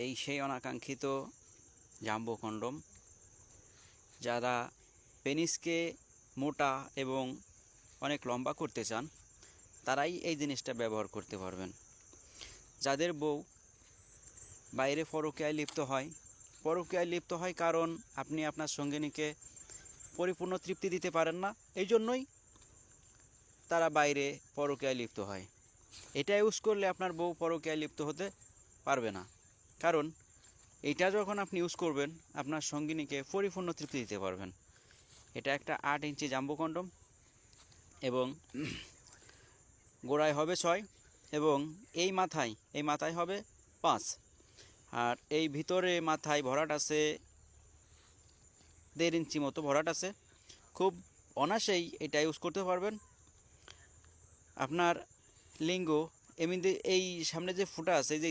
এই সেই অনাকাঙ্ক্ষিত জাম্বো কন্ডম, যারা পেনিসকে মোটা এবং অনেক লম্বা করতে চান তারাই এই জিনিসটা ব্যবহার করতে পারবেন। যাদের বউ বাইরে পরকীয়ায় লিপ্ত হয় কারণ আপনি আপনার সঙ্গিনীকে পরিপূর্ণ তৃপ্তি দিতে পারেন না, এই জন্যই তারা বাইরে পরকীয়ায় লিপ্ত হয়। এটা ইউজ করলে আপনার বউ পরকীয়ায় লিপ্ত হতে পারবে না, কারণ এটা যখন আপনি ইউজ করবেন আপনার সঙ্গিনীকে পরিপূর্ণ তৃপ্তি দিতে পারবেন। এটা একটা 8 ইঞ্চি জাম্বো কন্ডম এবং গোড়ায় হবে 6 এবং এই মাথায় হবে 5, আর এই ভিতরে মাথায় ভরাট আছে 1.5 ইঞ্চি মতো ভরাট আছে। খুব অনায়াসেই এটা ইউজ করতে পারবেন। আপনার লিঙ্গ এমনিতে এই সামনে যে ফুটা আছে, যে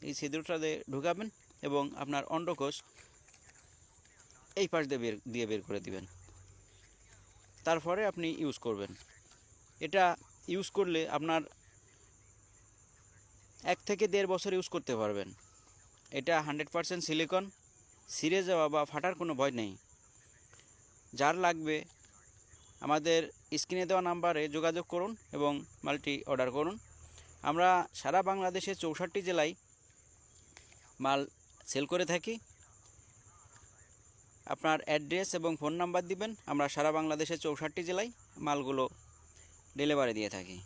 এই ছিদ্রটাতে ঢুকাবেন এবং আপনার অন্ডকোষ এই পাশ দিয়ে বের করে দিবেন। তারপরে আপনি ইউজ করবেন। এটা ইউজ করলে আপনার 1 থেকে 1.5 বছর ইউজ করতে পারবেন। এটা 100% সিলিকন, ছিঁড়ে যাওয়া বা ফাটার কোনো ভয় নেই। যার লাগবে আমাদের স্ক্রিনে দেওয়া নাম্বারে যোগাযোগ করুন এবং মালটি অর্ডার করুন। আমরা সারা বাংলাদেশে 64 জেলায় মাল সেল করে থাকি। আপনার অ্যাড্রেস এবং ফোন নাম্বার দিবেন, আমরা সারা বাংলাদেশে 64 জেলায় মালগুলো ডেলিভারি দিয়ে থাকি।